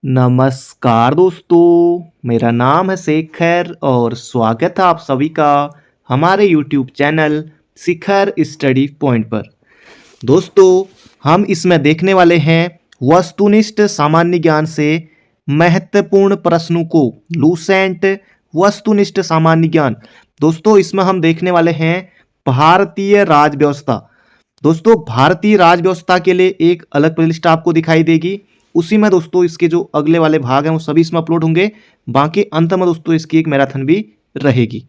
नमस्कार दोस्तों, मेरा नाम है शेखर और स्वागत है आप सभी का हमारे YouTube चैनल शिखर स्टडी पॉइंट पर। दोस्तों, हम इसमें देखने वाले हैं वस्तुनिष्ठ सामान्य ज्ञान से महत्वपूर्ण प्रश्नों को। लूसेंट वस्तुनिष्ठ सामान्य ज्ञान। दोस्तों, इसमें हम देखने वाले हैं भारतीय राज व्यवस्था। दोस्तों, भारतीय राज व्यवस्था के लिए एक अलग प्लेलिस्ट आपको दिखाई देगी। उसी में दोस्तों इसके जो अगले वाले भाग हैं वो सभी इसमें अपलोड होंगे। बाकी अंत में दोस्तों इसकी एक मैराथन भी रहेगी।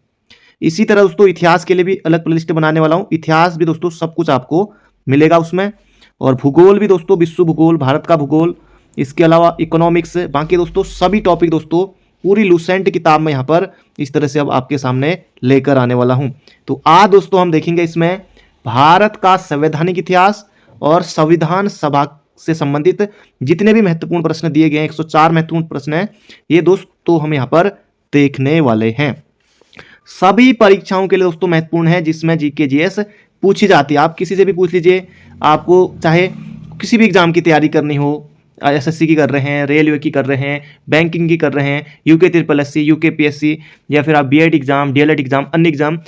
इसी तरह दोस्तों इतिहास के लिए भी अलग प्लेलिस्ट बनाने वाला हूँ। इतिहास भी दोस्तों सब कुछ आपको मिलेगा उसमें, और भूगोल भी दोस्तों, विश्व भूगोल, भारत का भूगोल, इसके अलावा इकोनॉमिक्स, बाकी दोस्तों सभी टॉपिक दोस्तों पूरी लूसेंट किताब में यहाँ पर इस तरह से अब आपके सामने लेकर आने वाला हूँ। तो आज दोस्तों हम देखेंगे इसमें भारत का संवैधानिक इतिहास और संविधान सभा से संबंधित जितने भी महत्वपूर्ण प्रश्न दिए गए हैं, 104 महत्वपूर्ण प्रश्न हैं, ये दोस्तों हम यहाँ पर देखने वाले हैं। सभी परीक्षाओं के लिए दोस्तों महत्वपूर्ण है, जिसमें जीके जीएस पूछी जाती है। आप किसी से भी पूछ लीजिए, आपको चाहे किसी भी एग्जाम की तैयारी करनी हो, एसएससी की कर रहे हैं, रेलवे की कर रहे हैं, बैंकिंग की कर रहे हैं, यूके यूके पीएससी, या फिर आप बीएड एग्जाम, डीएलएड एग्जाम, अन्य एग्जाम,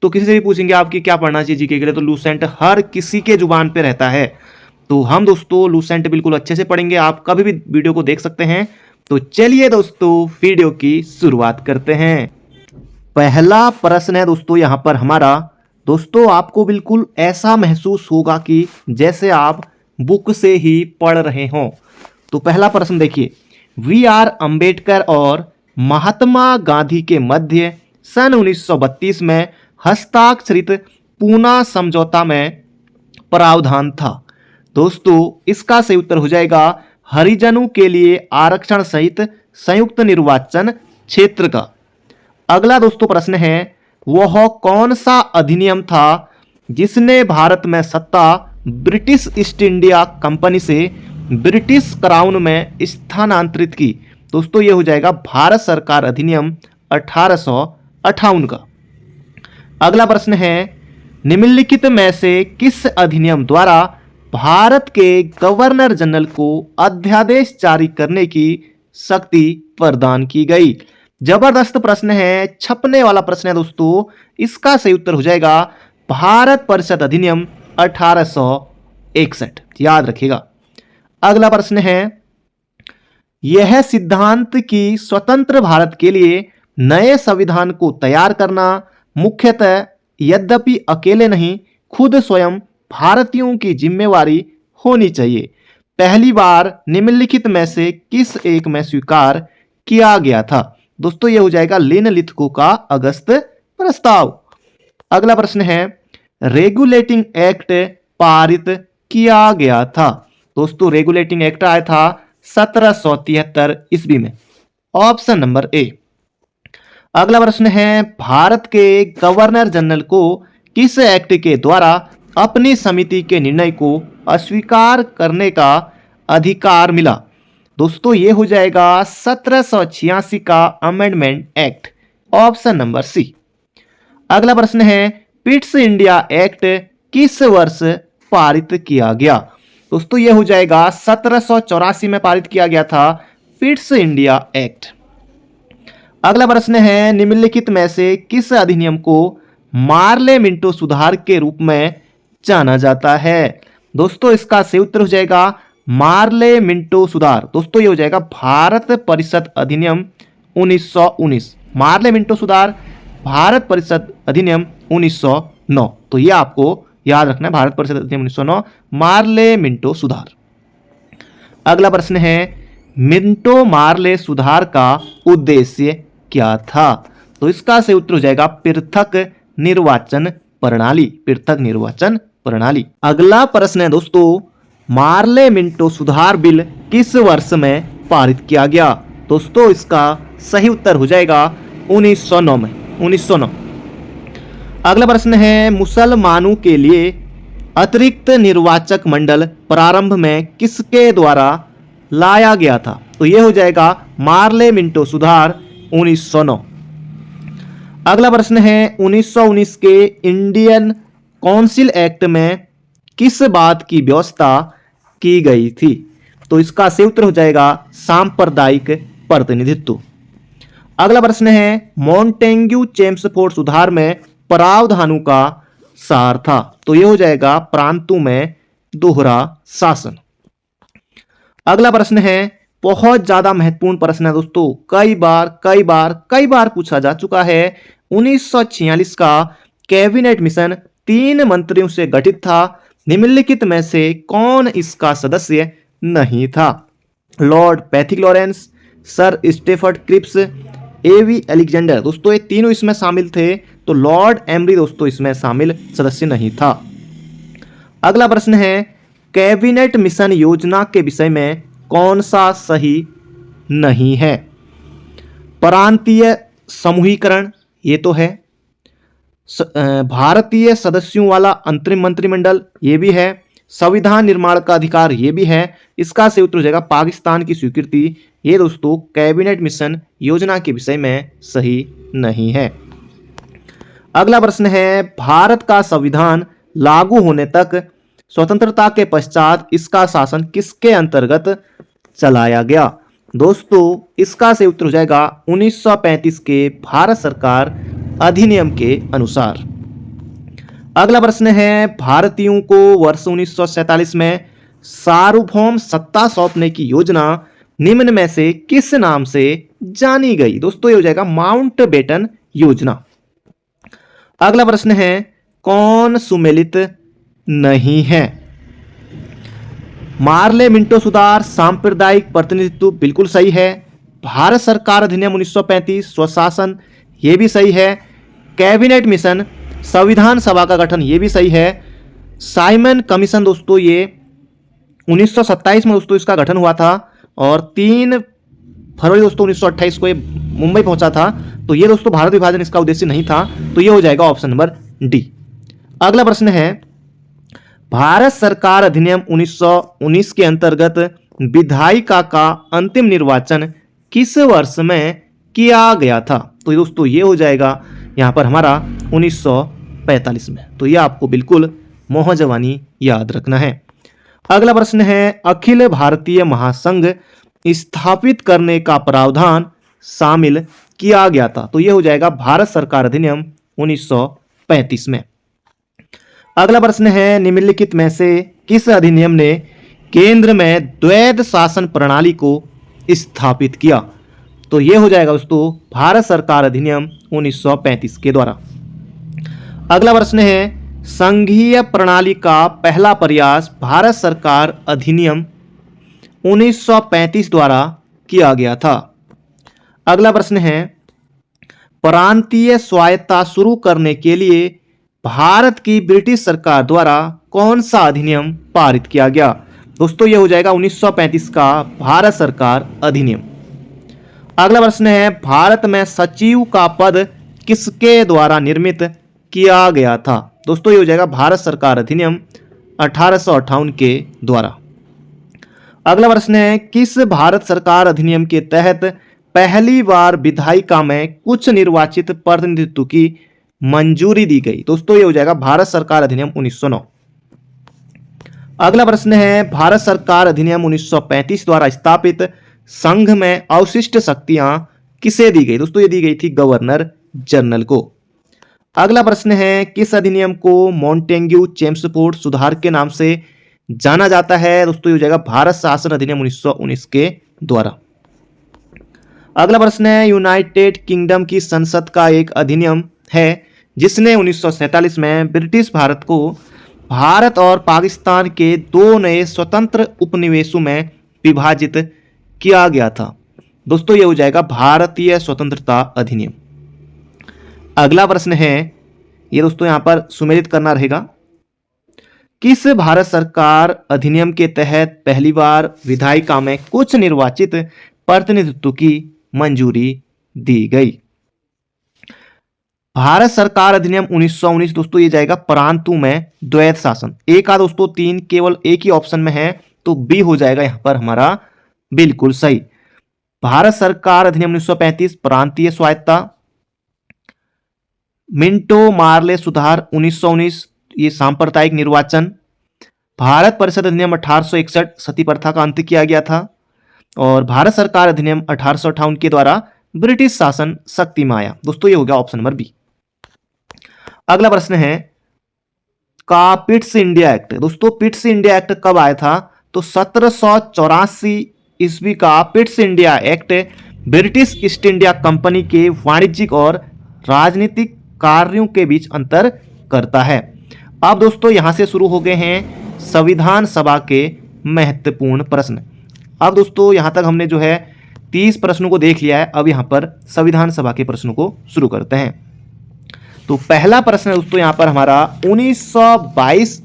तो किसी से भी पूछेंगे आपकी क्या पढ़ना चाहिए जीके के लिए, तो लूसेंट हर किसी के जुबान पे रहता है। तो हम दोस्तों लूसेंट बिल्कुल अच्छे से पढ़ेंगे, आप कभी भी वीडियो को देख सकते हैं। तो चलिए दोस्तों वीडियो की शुरुआत करते हैं। पहला प्रश्न है दोस्तों यहाँ पर हमारा। दोस्तों, आपको बिल्कुल ऐसा महसूस होगा कि जैसे आप बुक से ही पढ़ रहे हों। तो पहला प्रश्न देखिए, वी आर अंबेडकर और महात्मा गांधी के मध्य सन 1932 में हस्ताक्षरित पूना समझौता में प्रावधान था। दोस्तों, इसका सही उत्तर हो जाएगा हरिजनों के लिए आरक्षण सहित संयुक्त निर्वाचन क्षेत्र का। अगला दोस्तों प्रश्न है, वह कौन सा अधिनियम था जिसने भारत में सत्ता ब्रिटिश ईस्ट इंडिया कंपनी से ब्रिटिश क्राउन में स्थानांतरित की। दोस्तों, यह हो जाएगा भारत सरकार अधिनियम 1858 का। अगला प्रश्न है, निम्नलिखित में से किस अधिनियम द्वारा भारत के गवर्नर जनरल को अध्यादेश जारी करने की शक्ति प्रदान की गई। जबरदस्त प्रश्न है, छपने वाला प्रश्न है दोस्तों। इसका सही उत्तर हो जाएगा भारत परिषद अधिनियम 1861, याद रखिएगा। अगला प्रश्न है, यह सिद्धांत कि स्वतंत्र भारत के लिए नए संविधान को तैयार करना मुख्यतः यद्यपि अकेले नहीं खुद स्वयं भारतीयों की जिम्मेवारी होनी चाहिए, पहली बार निम्नलिखित में से किस एक में स्वीकार किया गया था। दोस्तों, यह हो जाएगा लिनलिथगो का अगस्त प्रस्ताव। अगला प्रश्न है, रेगुलेटिंग एक्ट पारित किया गया था। दोस्तों, रेगुलेटिंग एक्ट आया था 1773 ईस्वी में, ऑप्शन नंबर ए। अगला प्रश्न है, भारत के गवर्नर जनरल को किस एक्ट के द्वारा अपनी समिति के निर्णय को अस्वीकार करने का अधिकार मिला। दोस्तों, यह हो जाएगा 1786 का amendment act, option number C. अगला प्रश्न है, पिट्स इंडिया एक्ट किस वर्ष पारित किया गया। दोस्तों, यह हो जाएगा 1784 में पारित किया गया था पिट्स इंडिया एक्ट। अगला प्रश्न है, निम्नलिखित में से किस अधिनियम को मार्ले मिंटो सुधार के रूप में जाना जाता है। दोस्तों, इसका सही उत्तर हो जाएगा मार्ले मिंटो सुधार। दोस्तों, ये हो जाएगा भारत परिषद अधिनियम 1919। मार्ले मिंटो सुधार भारत परिषद अधिनियम 1909। तो ये आपको याद रखना है, भारत परिषद अधिनियम 1909, मार्ले मिंटो सुधार। अगला प्रश्न है, मिंटो मार्ले सुधार का उद्देश्य क्या था। तो इसका सही उत्तर हो जाएगा पृथक निर्वाचन प्रणाली, पृथक निर्वाचन प्रणाली। अगला प्रश्न है दोस्तों, मार्ले मिंटो सुधार बिल किस वर्ष में पारित किया गया। दोस्तों, इसका सही उत्तर हो जाएगा 1909 में, 1909। अगला प्रश्न है, मुसलमानों के लिए अतिरिक्त निर्वाचक मंडल प्रारंभ में किसके द्वारा लाया गया था। तो यह हो जाएगा मार्ले मिंटो सुधार 1909। अगला प्रश्न है, 1919 के इंडियन काउंसिल एक्ट में किस बात की व्यवस्था की गई थी। तो इसका सही उत्तर हो जाएगा सांप्रदायिक प्रतिनिधित्व। अगला प्रश्न है मॉन्टेग्यू चेम्सफोर्ड सुधार में प्रावधानों का सार था, तो यह हो जाएगा प्रांतों में दोहरा शासन। अगला प्रश्न है बहुत ज्यादा महत्वपूर्ण प्रश्न है दोस्तों, कई बार पूछा जा चुका है। 1946 का कैबिनेट मिशन 3 मंत्रियों से गठित था, निम्नलिखित में से कौन इसका सदस्य नहीं था? Lord Pethick Lawrence, Sir Stafford Cripps, A V Alexander. दोस्तों ये तीनों इसमें शामिल थे, तो लॉर्ड एमरी दोस्तों इसमें शामिल सदस्य नहीं था। अगला प्रश्न है कैबिनेट मिशन योजना के विषय में कौन सा सही नहीं है? प्रांतीय समूहीकरण, ये तो है। भारतीय सदस्यों वाला अंतरिम मंत्रिमंडल, ये भी है। संविधान निर्माण का अधिकार, ये भी है। इसका सही उत्तर हो जाएगा पाकिस्तान की स्वीकृति। ये दोस्तों कैबिनेट मिशन योजना के विषय में सही नहीं है। अगला प्रश्न है भारत का संविधान लागू होने तक स्वतंत्रता के पश्चात इसका शासन किसके अंतर्गत चलाया गया? दोस्तों इसका सही उत्तर हो जाएगा 1935 के भारत सरकार अधिनियम के अनुसार। अगला प्रश्न है भारतीयों को वर्ष 1947 में सार्वभौम सत्ता सौंपने की योजना निम्न में से किस नाम से जानी गई? दोस्तों ये हो जाएगा माउंटबेटन योजना। अगला प्रश्न है कौन सुमेलित नहीं है? मार्ले मिंटो सुधार, सांप्रदायिक प्रतिनिधित्व, बिल्कुल सही है। भारत सरकार अधिनियम 1935 स्वशासन, ये भी सही है। कैबिनेट मिशन, संविधान सभा का गठन, ये भी सही है। साइमन कमीशन दोस्तों ये 1927 में दोस्तों इसका गठन हुआ था और 3 फरवरी दोस्तों 1928 को ये मुंबई पहुंचा था। तो ये दोस्तों भारत विभाजन इसका उद्देश्य नहीं था, तो ये हो जाएगा ऑप्शन नंबर डी। अगला प्रश्न है भारत सरकार अधिनियम 1919 के अंतर्गत विधायिका का अंतिम निर्वाचन किस वर्ष में किया गया था? तो दोस्तों ये हो जाएगा यहां पर हमारा 1945 में। तो ये आपको बिल्कुल मोह जवानी याद रखना है। अगला प्रश्न है अखिल भारतीय महासंघ स्थापित करने का प्रावधान शामिल किया गया था? तो ये हो जाएगा भारत सरकार अधिनियम 1935 में। अगला प्रश्न है निम्नलिखित में से किस अधिनियम ने केंद्र में द्वैध शासन प्रणाली को स्थापित किया? तो ये हो जाएगा दोस्तों भारत सरकार अधिनियम 1935 के द्वारा। अगला प्रश्न है संघीय प्रणाली का पहला प्रयास भारत सरकार अधिनियम 1935 द्वारा किया गया था। अगला प्रश्न है प्रांतीय स्वायत्तता शुरू करने के लिए भारत की ब्रिटिश सरकार द्वारा कौन सा अधिनियम पारित किया गया? दोस्तों यह हो जाएगा 1935 का भारत सरकार अधिनियम। अगला प्रश्न है भारत में सचिव का पद किसके द्वारा निर्मित किया गया था? दोस्तों ये हो जाएगा भारत सरकार अधिनियम 1858 के द्वारा। अगला प्रश्न है किस भारत सरकार अधिनियम के तहत पहली बार विधायिका में कुछ निर्वाचित प्रतिनिधित्व की मंजूरी दी गई? दोस्तों ये हो जाएगा भारत सरकार अधिनियम 1909। अगला प्रश्न है भारत सरकार अधिनियम 1935 द्वारा स्थापित संघ में अवशिष्ट शक्तियां किसे दी गई? दोस्तों ये दी गई थी गवर्नर जनरल को। अगला प्रश्न है किस अधिनियम को मॉन्टेग्यू चेम्सफोर्ड सुधार के नाम से जाना जाता है? दोस्तों ये हो जाएगा भारत शासन अधिनियम 1919 के द्वारा। अगला प्रश्न है यूनाइटेड किंगडम की संसद का एक अधिनियम है जिसने 1947 में ब्रिटिश भारत को भारत और पाकिस्तान के 2 नए स्वतंत्र उपनिवेशों में विभाजित किया गया था। दोस्तों ये हो जाएगा भारतीय स्वतंत्रता अधिनियम। अगला प्रश्न है ये दोस्तों यहां पर सुमेलित करना रहेगा किस भारत सरकार अधिनियम के तहत पहली बार विधायिका में कुछ निर्वाचित प्रतिनिधित्व की मंजूरी दी गई? भारत सरकार अधिनियम 1919 दोस्तों ये जाएगा प्रांतों में द्वैध शासन। ए का दोस्तों 3 केवल एक ही ऑप्शन में है, तो बी हो जाएगा यहां पर हमारा बिल्कुल सही। भारत सरकार अधिनियम 1935 प्रांतीय स्वायत्तता, मिंटो मार्ले सुधार 1919 ये सांप्रदायिक निर्वाचन, भारत परिषद अधिनियम 1861 सती प्रथा का अंत किया गया था। और भारत सरकार अधिनियम 1858 के द्वारा ब्रिटिश शासन शक्ति में आया। दोस्तों ये हो गया ऑप्शन नंबर बी। अगला प्रश्न है का पिट्स इंडिया एक्ट। दोस्तों पिट्स इंडिया एक्ट कब आया था? तो 1784 ईस्वी का Pitt's India act British east India company के वाणिज्यिक और राजनीतिक कार्यों के बीच अंतर करता है। अब दोस्तों यहां से शुरू हो गए हैं संविधान सभा के महत्वपूर्ण प्रश्न। अब दोस्तों यहां तक हमने जो है 30 प्रश्नों को देख लिया है। अब यहां पर संविधान सभा के प्रश्नों को शुरू करते हैं। तो पहला प्रश्न है दोस्तों यहां पर हमारा 1922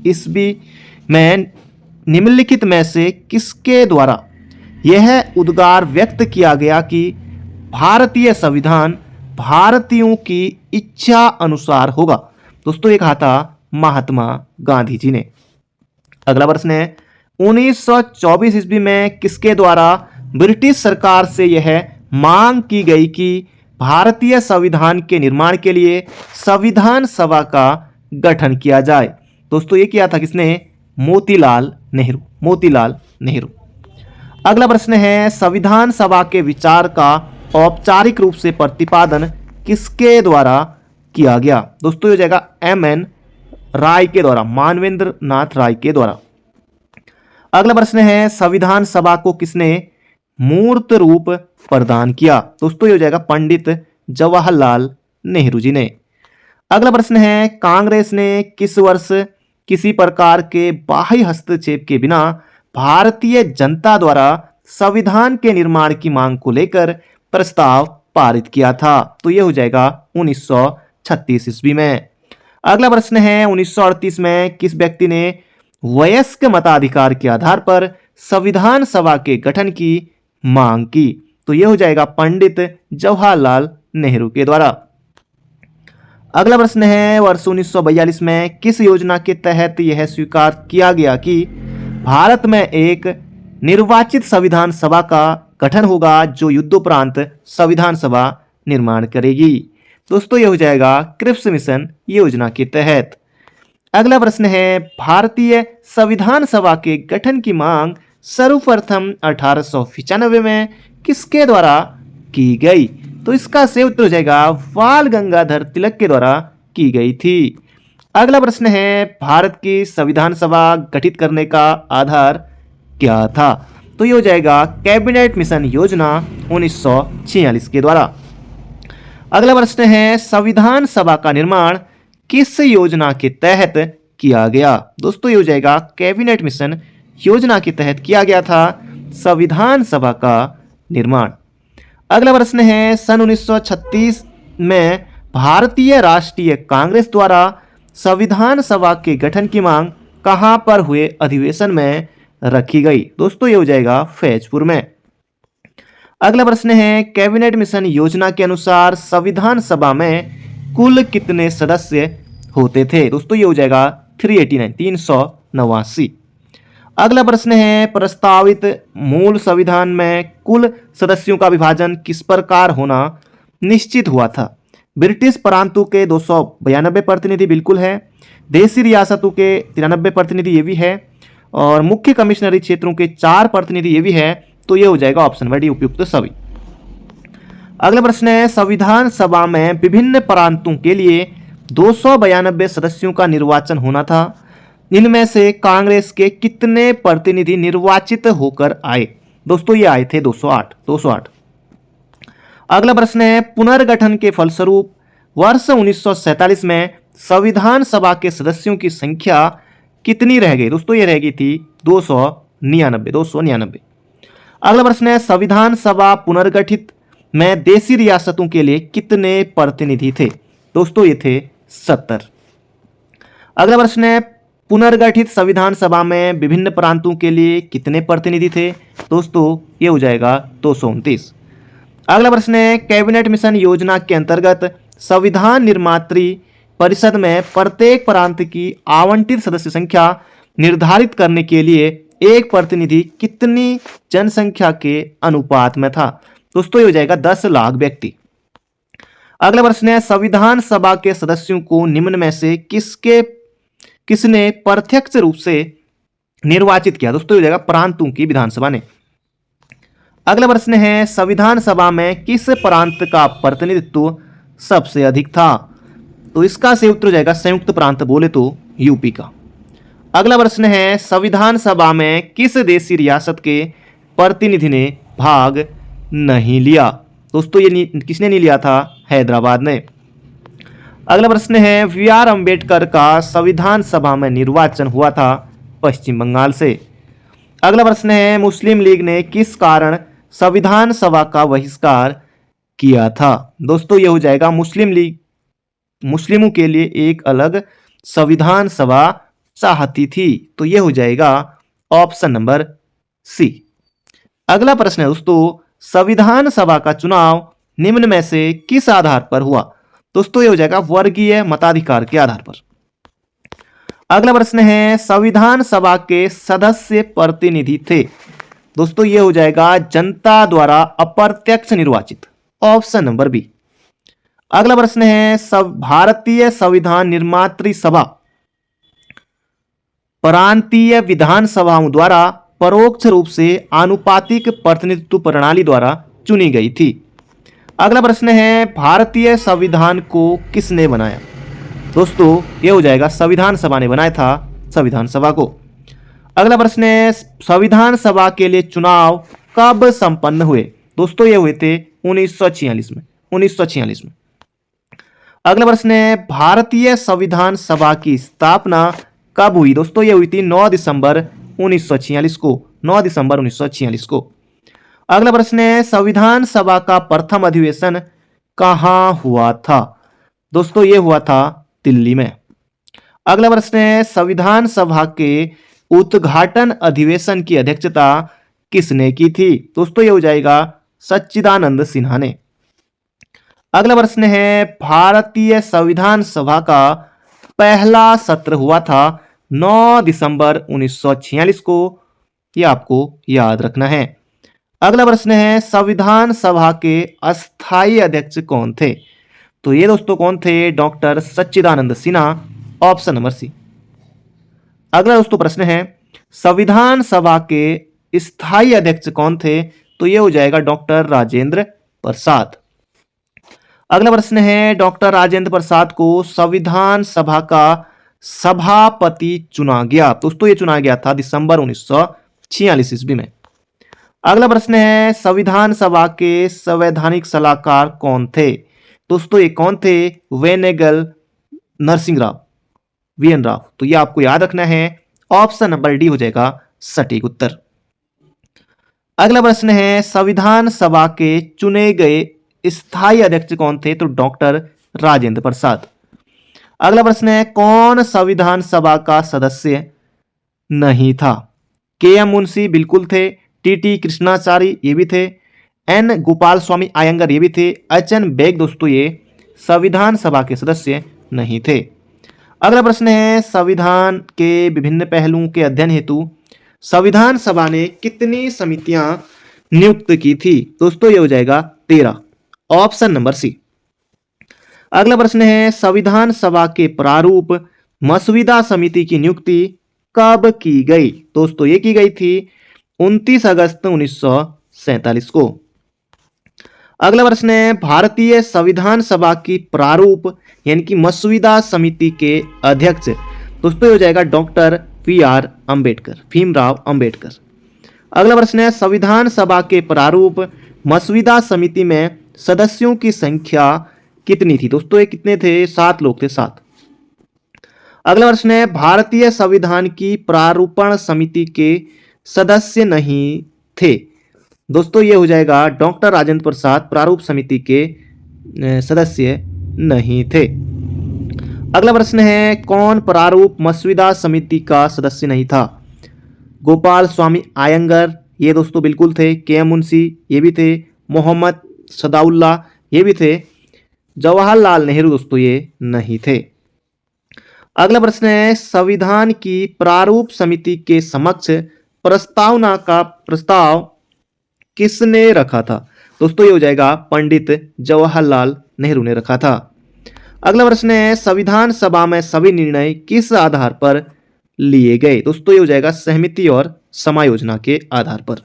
ईस्वी में निम्नलिखित में से किसके द्वारा यह उद्गार व्यक्त किया गया कि भारतीय संविधान भारतीयों की इच्छा अनुसार होगा? दोस्तों ये कहा था महात्मा गांधी जी ने। अगला प्रश्न है 1924 ईस्वी में किसके द्वारा ब्रिटिश सरकार से यह मांग की गई कि भारतीय संविधान के निर्माण के लिए संविधान सभा का गठन किया जाए? दोस्तों ये किया था किसने? मोतीलाल नेहरू। मोतीलाल नेहरू। अगला प्रश्न है संविधान सभा के विचार का औपचारिक रूप से प्रतिपादन किसके द्वारा किया गया? दोस्तों ये हो जाएगा एम.एन. राय के द्वारा, मानवेंद्र नाथ राय के द्वारा। अगला प्रश्न है संविधान सभा को किसने मूर्त रूप प्रदान किया? दोस्तों ये हो जाएगा पंडित जवाहरलाल नेहरू जी ने। अगला प्रश्न है कांग्रेस ने किस वर्ष किसी प्रकार के बाह्य हस्तक्षेप के बिना भारतीय जनता द्वारा संविधान के निर्माण की मांग को लेकर प्रस्ताव पारित किया था? तो यह हो जाएगा 1936 ईस्वी में। अगला प्रश्न है 1938 में किस व्यक्ति ने वयस्क मताधिकार के आधार पर संविधान सभा के गठन की मांग की? तो यह हो जाएगा पंडित जवाहरलाल नेहरू के द्वारा। अगला प्रश्न है वर्ष 1942 में किस योजना के तहत यह स्वीकार किया गया कि भारत में एक निर्वाचित संविधान सभा का गठन होगा जो युद्धोपरांत संविधान सभा निर्माण करेगी? दोस्तों यह हो जाएगा क्रिप्स मिशन योजना के तहत। अगला प्रश्न है भारतीय संविधान सभा के गठन की मांग सर्वप्रथम 1895 में किसके द्वारा की गई? तो इसका सही उत्तर हो जाएगा बाल गंगाधर तिलक के द्वारा की गई थी। अगला प्रश्न है भारत की संविधान सभा गठित करने का आधार क्या था? तो ये हो जाएगा कैबिनेट मिशन योजना 1946 के द्वारा। अगला प्रश्न है संविधान सभा का निर्माण किस योजना के तहत किया गया? दोस्तों ये हो जाएगा कैबिनेट मिशन योजना के तहत किया गया था संविधान सभा का निर्माण। अगला प्रश्न है सन 1936 में भारतीय राष्ट्रीय कांग्रेस द्वारा संविधान सभा के गठन की मांग कहां पर हुए अधिवेशन में रखी गई? दोस्तों ये हो जाएगा फैजपुर में। अगला प्रश्न है कैबिनेट मिशन योजना के अनुसार संविधान सभा में कुल कितने सदस्य होते थे? दोस्तों ये हो जाएगा 389। अगला प्रश्न है प्रस्तावित मूल संविधान में कुल सदस्यों का विभाजन किस प्रकार होना निश्चित हुआ था? ब्रिटिश प्रांतों के 292 प्रतिनिधि बिल्कुल है, देशी रियासतों के 93 प्रतिनिधि ये भी है, और मुख्य कमिश्नरी क्षेत्रों के 4 प्रतिनिधि ये भी है। तो ये हो जाएगा ऑप्शन नंबर डी उपयुक्त सभी। अगला प्रश्न है संविधान सभा में विभिन्न प्रांतों के लिए 292 सदस्यों का निर्वाचन होना था, इनमें से कांग्रेस के कितने प्रतिनिधि निर्वाचित होकर आए? दोस्तों ये आए थे 208। अगला प्रश्न है पुनर्गठन के फलस्वरूप वर्ष 1947 में संविधान सभा के सदस्यों की संख्या कितनी रह गई? दोस्तों ये रह गई थी 299। अगला प्रश्न है संविधान सभा पुनर्गठित में देशी रियासतों के लिए कितने प्रतिनिधि थे? दोस्तों ये थे 70। अगला प्रश्न है पुनर्गठित संविधान सभा में विभिन्न प्रांतों के लिए कितने प्रतिनिधि थे? दोस्तों ये हो जाएगा 229। अगला प्रश्न है कैबिनेट मिशन योजना के अंतर्गत संविधान निर्मात्री परिषद में प्रत्येक प्रांत की आवंटित सदस्य संख्या निर्धारित करने के लिए एक प्रतिनिधि कितनी जनसंख्या के अनुपात में था? दोस्तों ये हो जाएगा 10 लाख व्यक्ति। अगला प्रश्न है संविधान सभा के सदस्यों को निम्न में से किसने प्रत्यक्ष रूप से निर्वाचित किया? दोस्तों ये हो जाएगा प्रांतों की विधानसभा ने। अगला प्रश्न है संविधान सभा में किस प्रांत का प्रतिनिधित्व सबसे अधिक था? तो इसका सही उत्तर हो जाएगा संयुक्त प्रांत बोले तो यूपी का। अगला प्रश्न है संविधान सभा में किस देशी रियासत के प्रतिनिधि ने भाग नहीं लिया? दोस्तों ये किसने नहीं लिया था? हैदराबाद ने। अगला प्रश्न है बी आर अम्बेडकर का संविधान सभा में निर्वाचन हुआ था पश्चिम बंगाल से। अगला प्रश्न है मुस्लिम लीग ने किस कारण संविधान सभा का बहिष्कार किया था? दोस्तों ये हो जाएगा मुस्लिम लीग मुस्लिमों के लिए एक अलग संविधान सभा चाहती थी, तो ये हो जाएगा ऑप्शन नंबर सी। अगला प्रश्न है दोस्तों संविधान सभा का चुनाव निम्न में से किस आधार पर हुआ? दोस्तों ये हो जाएगा वर्गीय मताधिकार के आधार पर। अगला प्रश्न है संविधान सभा के सदस्य प्रतिनिधि थे? दोस्तों ये हो जाएगा जनता द्वारा अप्रत्यक्ष निर्वाचित, ऑप्शन नंबर बी। अगला प्रश्न है भारतीय संविधान निर्मात्री सभा प्रांतीय विधानसभाओं द्वारा परोक्ष रूप से आनुपातिक प्रतिनिधित्व प्रणाली द्वारा चुनी गई थी। अगला प्रश्न है भारतीय संविधान को किसने बनाया? दोस्तों ये हो जाएगा संविधान सभा ने बनाया था संविधान सभा को। अगला प्रश्न है संविधान सभा के लिए चुनाव कब संपन्न हुए? दोस्तों ये हुए थे 1946 में। अगला प्रश्न है भारतीय संविधान सभा की स्थापना कब हुई? दोस्तों ये हुई थी 9 दिसंबर 1946 को। 9 दिसंबर 1946 को। अगला प्रश्न है संविधान सभा का प्रथम अधिवेशन कहाँ हुआ था? दोस्तों ये हुआ था दिल्ली में। अगला प्रश्न है संविधान सभा के उद्घाटन अधिवेशन की अध्यक्षता किसने की थी? दोस्तों ये हो जाएगा सच्चिदानंद सिन्हा ने। अगला प्रश्न है भारतीय संविधान सभा का पहला सत्र हुआ था 9 दिसंबर 1946 को, यह आपको याद रखना है। अगला प्रश्न है संविधान सभा के अस्थायी अध्यक्ष कौन थे? तो ये दोस्तों कौन थे? डॉक्टर सच्चिदानंद सिन्हा, ऑप्शन नंबर सी। अगला दोस्तों प्रश्न है संविधान सभा के स्थायी अध्यक्ष कौन थे? तो ये हो जाएगा डॉक्टर राजेंद्र प्रसाद। अगला प्रश्न है डॉक्टर राजेंद्र प्रसाद को संविधान सभा का सभापति चुना गया? दोस्तों ये चुना गया था दिसंबर 1946 ईस्वी में। अगला प्रश्न है संविधान सभा के संवैधानिक सलाहकार कौन थे? दोस्तों ये कौन थे? वेनेगल नरसिंह राव, वीएन राव। तो ये आपको याद रखना है, ऑप्शन नंबर डी हो जाएगा सटीक उत्तर। अगला प्रश्न है संविधान सभा के चुने गए स्थायी अध्यक्ष कौन थे? तो डॉक्टर राजेंद्र प्रसाद। अगला प्रश्न है कौन संविधान सभा का सदस्य नहीं था? के एम मुंशी बिल्कुल थे, टीटी कृष्णाचारी ये भी थे, एन गोपाल स्वामी आयंगर ये भी थे, एच.एन. बेग दोस्तों ये संविधान सभा के सदस्य नहीं थे। अगला प्रश्न है संविधान के विभिन्न पहलुओं के अध्ययन हेतु संविधान सभा ने कितनी समितियां नियुक्त की थी? दोस्तों ये हो जाएगा 13, ऑप्शन नंबर सी। अगला प्रश्न है संविधान सभा के प्रारूप मसविदा समिति की नियुक्ति कब की गई? दोस्तों ये की गई थी 29 अगस्त 1947 को। अगला प्रश्न है भारतीय संविधान सभा की प्रारूप यानी कि मसविदा समिति के अध्यक्ष दोस्तों हो जाएगा doctor B R Ambedkar, Bhimrao Ambedkar. अगला प्रश्न है संविधान सभा के प्रारूप मसविदा समिति में सदस्यों की संख्या कितनी थी? दोस्तों ये कितने थे? 7 लोग थे, 7। अगला प्रश्न है भारतीय संविधान की प्रारूपण समिति के सदस्य नहीं थे? दोस्तों ये हो जाएगा डॉक्टर राजेंद्र प्रसाद प्रारूप समिति के सदस्य नहीं थे। अगला प्रश्न है कौन प्रारूप मसविदा समिति का सदस्य नहीं था? गोपाल स्वामी आयंगर ये दोस्तों बिल्कुल थे, के एम मुंशी ये भी थे, मोहम्मद सदाउल्ला ये भी थे, जवाहरलाल नेहरू दोस्तों ये नहीं थे। अगला प्रश्न है संविधान की प्रारूप समिति के समक्ष प्रस्तावना का प्रस्ताव किसने रखा था? दोस्तों ये हो जाएगा पंडित जवाहरलाल नेहरू ने रखा था। अगला प्रश्न है संविधान सभा में सभी निर्णय किस आधार पर लिए गए। दोस्तों ये हो जाएगा सहमति और समायोजना के आधार पर।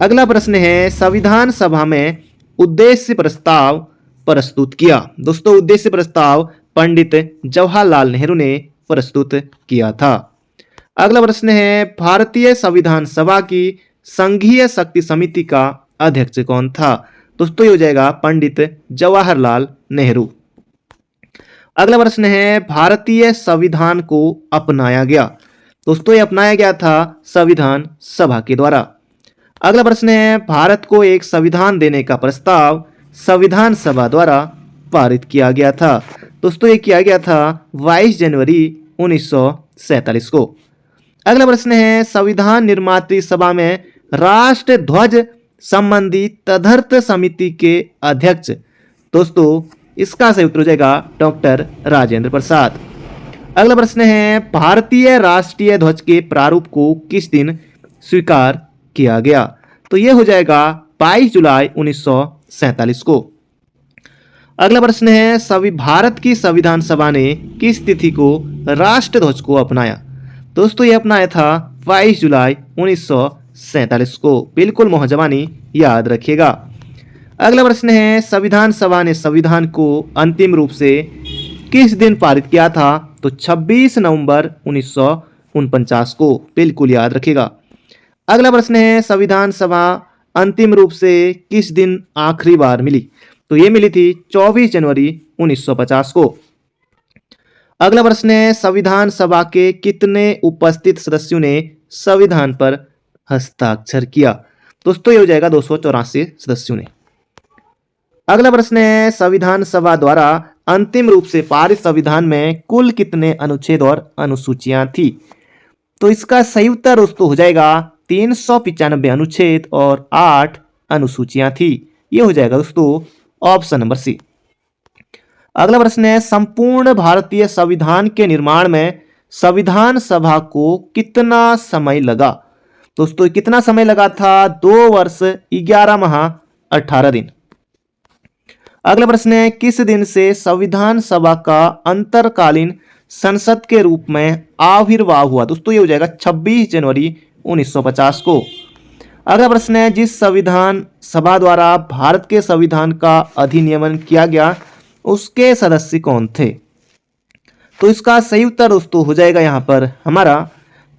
अगला प्रश्न है संविधान सभा में उद्देश्य प्रस्ताव प्रस्तुत किया। दोस्तों उद्देश्य प्रस्ताव पंडित जवाहरलाल नेहरू ने प्रस्तुत किया था। अगला प्रश्न है भारतीय संविधान सभा की संघीय शक्ति समिति का अध्यक्ष कौन था। दोस्तों ये हो जाएगा पंडित जवाहरलाल नेहरू। अगला प्रश्न है भारतीय संविधान को अपनाया गया। दोस्तों ये अपनाया गया था संविधान सभा के द्वारा। अगला प्रश्न है भारत को एक संविधान देने का प्रस्ताव संविधान सभा द्वारा पारित किया गया था। दोस्तों ये किया गया था 22 जनवरी 1947 को। अगला प्रश्न है संविधान निर्मात्री सभा में राष्ट्र ध्वज संबंधी तदर्थ समिति के अध्यक्ष। दोस्तों इसका सही उत्तर हो जाएगा डॉक्टर राजेंद्र प्रसाद। अगला प्रश्न है भारतीय राष्ट्रीय ध्वज के प्रारूप को किस दिन स्वीकार किया गया। तो यह हो जाएगा 22 जुलाई 1947 को। अगला प्रश्न है भारत की संविधान सभा ने किस तिथि को राष्ट्र ध्वज को अपनाया। दोस्तों यह अपनाया था 22 जुलाई 1947 को। बिल्कुल मोहजवानी याद रखिएगा। अगला प्रश्न है संविधान सभा ने संविधान को अंतिम रूप से किस दिन पारित किया था। तो 26 नवंबर 1949 को। बिल्कुल याद रखिएगा। अगला प्रश्न है संविधान सभा अंतिम रूप से किस दिन आखिरी बार मिली। तो ये मिली थी 24 जनवरी 1950 को। अगला प्रश्न है संविधान सभा के कितने उपस्थित सदस्यों ने संविधान पर हस्ताक्षर किया। दोस्तों ये हो जाएगा 284 सदस्यों ने। अगला प्रश्न है संविधान सभा द्वारा अंतिम रूप से पारित संविधान में कुल कितने अनुच्छेद और अनुसूचियां थी। तो इसका सही उत्तर दोस्तों हो जाएगा 395 अनुच्छेद और 8 अनुसूचियां थी। ये हो जाएगा दोस्तों ऑप्शन नंबर सी। अगला प्रश्न है संपूर्ण भारतीय संविधान के निर्माण में संविधान सभा को कितना समय लगा। दोस्तों कितना समय लगा था। 2 वर्ष 11 माह 18 दिन। अगला प्रश्न है किस दिन से संविधान सभा का अंतरकालीन संसद के रूप में आविर्भाव हुआ। दोस्तों ये हो जाएगा 26 जनवरी 1950 को। अगला प्रश्न है जिस संविधान सभा द्वारा भारत के संविधान का अधिनियमन किया गया उसके सदस्य कौन थे। तो इसका सही उत्तर दोस्तों हो जाएगा यहाँ पर हमारा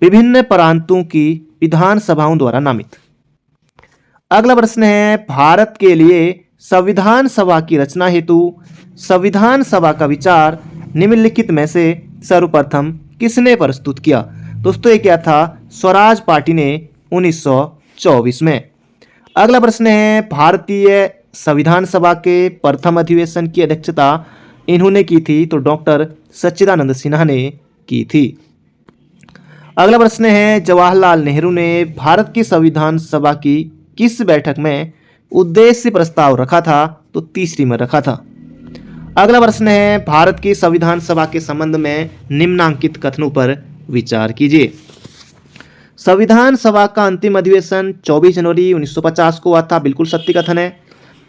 विभिन्न प्रांतों की विधानसभाओं द्वारा नामित। अगला प्रश्न है भारत के लिए संविधान सभा की रचना हेतु संविधान सभा का विचार निम्नलिखित में से सर्वप्रथम किसने प्रस्तुत किया। दोस्तों ये क्या था स्वराज पार्टी ने 1924 में। अगला प्रश्न है भारतीय संविधान सभा के प्रथम अधिवेशन की अध्यक्षता इन्होंने की थी। तो डॉक्टर सच्चिदानंद सिन्हा ने की थी। अगला प्रश्न है जवाहरलाल नेहरू ने भारत की संविधान सभा की किस बैठक में उद्देश्य प्रस्ताव रखा था। तो तीसरी में रखा था। अगला प्रश्न है भारत की संविधान सभा के संबंध में निम्नांकित कथनों पर विचार कीजिए। संविधान सभा का अंतिम अधिवेशन 24 जनवरी 1950 को हुआ था। बिल्कुल सत्य कथन है।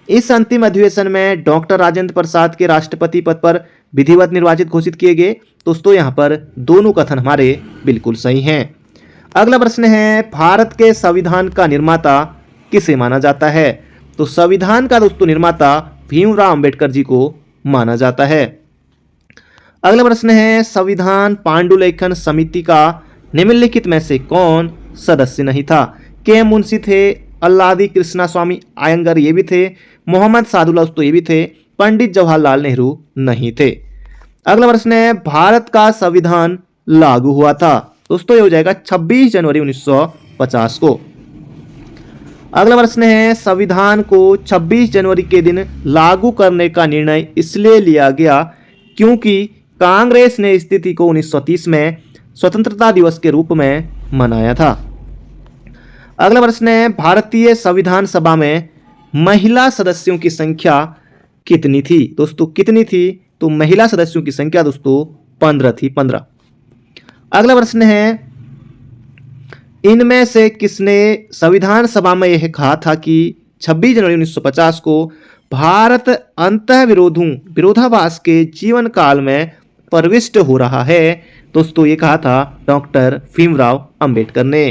इस अंतिम अधिवेशन में डॉक्टर राजेंद्र प्रसाद के राष्ट्रपति पद पर विधिवत निर्वाचित घोषित किए गए। दोस्तों यहाँ पर दोनों कथन हमारे बिल्कुल सही हैं। अगला प्रश्न है भारत के संविधान का निर्माता किसे माना जाता है। तो संविधान का दोस्तों निर्माता भीमराव अंबेडकर जी को माना जाता है। अगला प्रश्न है संविधान पांडुलेखन समिति का निम्नलिखित में से कौन सदस्य नहीं था। के मुंशी थे, अल्लादी कृष्णा स्वामी आयंगर ये भी थे, मोहम्मद सादुल्लाह दोस्तों ये भी थे, पंडित जवाहरलाल नेहरू नहीं थे। अगला प्रश्न है भारत का संविधान लागू हुआ था। दोस्तों ये हो जाएगा 26 जनवरी 1950 को। अगला प्रश्न है संविधान को 26 जनवरी के दिन लागू करने का निर्णय इसलिए लिया गया क्योंकि कांग्रेस ने इस तिथि को 1930 में स्वतंत्रता दिवस के रूप में मनाया था। अगला प्रश्न है भारतीय संविधान सभा में महिला सदस्यों की संख्या कितनी थी। दोस्तों कितनी थी। तो महिला सदस्यों की संख्या दोस्तों 15 थी। 15। अगला प्रश्न है इनमें से किसने संविधान सभा में यह कहा था कि 26 जनवरी 1950 को भारत अंतः विरोधाभास के जीवन काल में प्रविष्ट हो रहा है? दोस्तों ये कहा था डॉक्टर भीमराव अंबेडकर ने।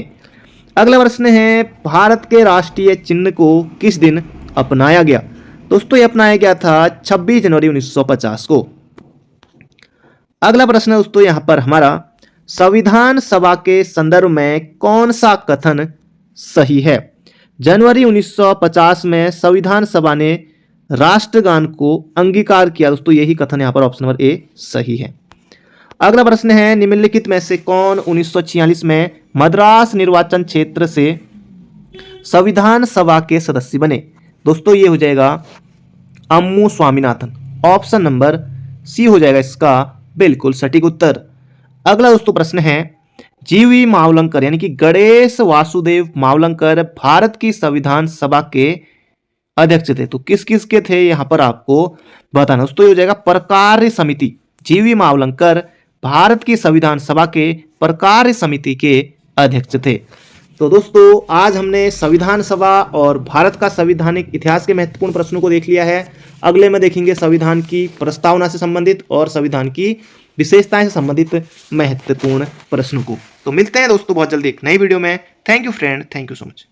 अगला प्रश्न है, भारत के राष्ट्रीय चिन्ह को किस दिन अपनाया गया? दोस्तों ये अपनाया गया था 26 जनवरी 1950 को। अगला प्रश्न है दोस्तों यहाँ पर हमारा, संविधान सभा के संदर्भ में कौन सा कथन सही है? जनवरी 1950 में संविधान सभा ने राष्ट्रगान को अंगीकार किया। दोस्तों यही कथन यहाँ पर ऑप्शन नंबर ए सही है। अगला प्रश्न है, निम्नलिखित में से कौन 1946 में मद्रास निर्वाचन क्षेत्र से संविधान सभा के सदस्य बने? दोस्तों ये हो जाएगा अम्मू स्वामीनाथन। ऑप्शन नंबर सी हो जाएगा इसका बिल्कुल सटीक उत्तर। अगला दोस्तों प्रश्न है, जीवी मावलंकर यानी कि गणेश वासुदेव मावलंकर भारत की संविधान सभा के अध्यक्ष थे। तो किस किस के थे यहां पर आपको बताना। दोस्तों ये हो जाएगा प्रकार्य समिति। जीवी मावलंकर भारत की संविधान सभा के प्रकार्य समिति के अध्यक्ष थे। तो दोस्तों आज हमने संविधान सभा और भारत का संवैधानिक इतिहास के महत्वपूर्ण प्रश्नों को देख लिया है। अगले में देखेंगे संविधान की प्रस्तावना से संबंधित और संविधान की विशेषताएं से संबंधित महत्वपूर्ण प्रश्नों को। तो मिलते हैं दोस्तों बहुत जल्दी एक नई वीडियो में। Thank you friend, thank you so much.